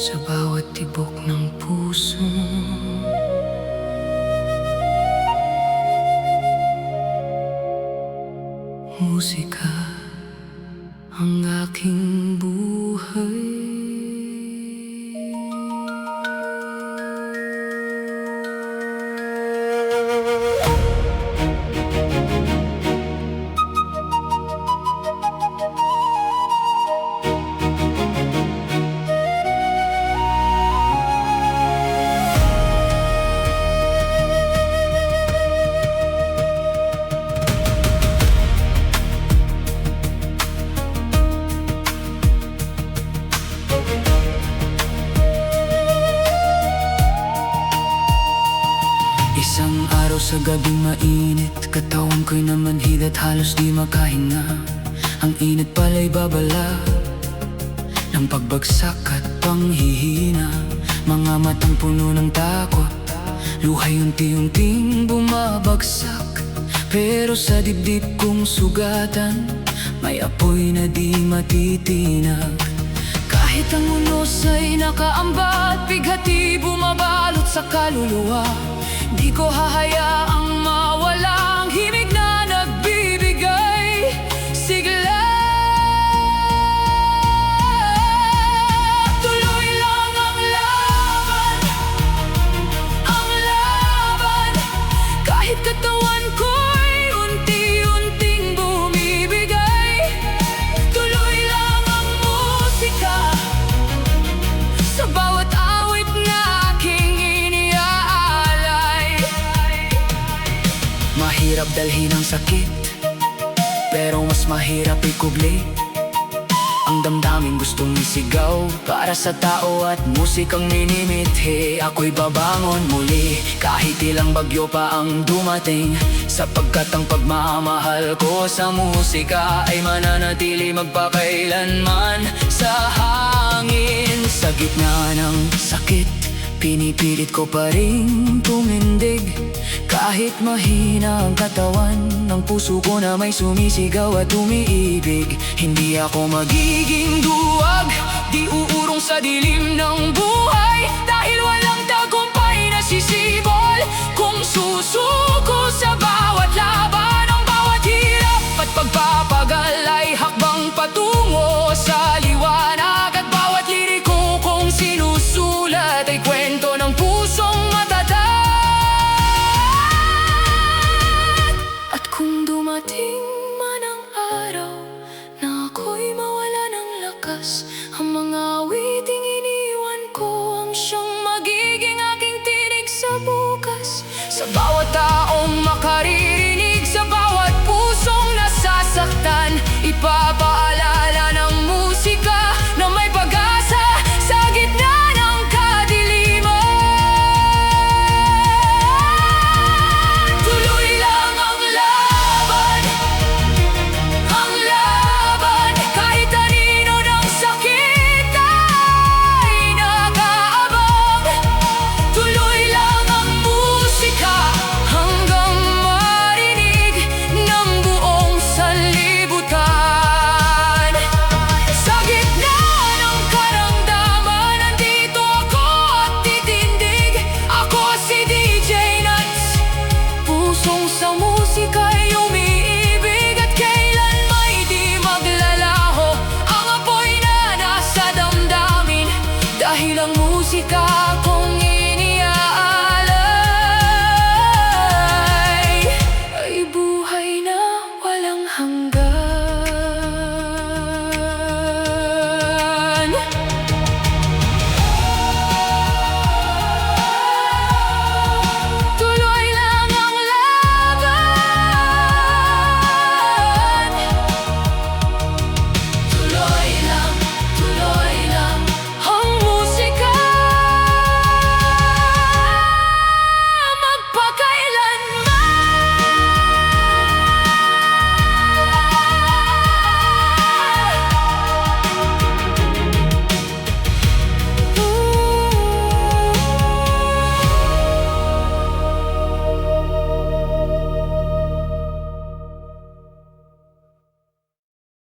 sa bawat tibok ng puso. Musika ang aking buhay. Isang araw sa gabing mainit, katawan ko'y namanhid at halos di makahinga. Ang init pala'y babala ng pagbagsak at panghihina. Mga matang puno ng takot, luhay unti-unting bumabagsak. Pero sa dibdib kong sugatan, may apoy na di matitinag. Kahit ang unos ay nakaambat, bighati bumabalot sa kaluluwa. Di ko hahayaang mawala ang himig na nagbibigay sigla. Tuloy lang ang laban, kahit katawan ko'y unti-unting bumibigay. Tuloy lang ang musika sa bawat awit na aking iniaalay. Mahirap dalhin ang sakit, pero mas mahirap ikubli ang damdaming gustong isigaw para sa tao at musikang minimithi. Ako'y babangon muli kahit ilang bagyo pa ang dumating, sapagkat ang pagmamahal ko sa musika ay mananatili magpakailanman sa hangin. Sa gitna ng sakit, pinipilit ko pa rin tumindig. Kahit mahina ang katawan ng puso ko na may sumisigaw at umiibig. Hindi ako magiging duwag, di uurong sa dilim ng buhay, dahil walang tagumpay na sisibol kung susuko sa bawat laban. Ang bawat hirap at pagpapagal ay hakbang patungo sa liwanag, at bawat liriko kong sinusulat ay kwento ng pusong matatag. At kung dumating man ang araw na ako'y mawala ng lakas, ang mga awiting iniwan ko ang siyang magiging aking tinig sa bukas. Sa bawat taong makaririnig, sa bawat pusong nasasaktan, ipapaalala ng musika na may pag-asa sa gitna ng kadiliman. Tuloy lang ang laban, kahit anino ng sakit ay nag-aabang. Tuloy lang ang musika hanggang marinig ng buong sanlibutan. Sa gitna ng karamdaman, nandito ako at titindig. Ako si DJ Nuts, pusong sa musika'y umiibig, at kailan may di maglalaho ang apoy na nasa damdamin, dahil ang musika ko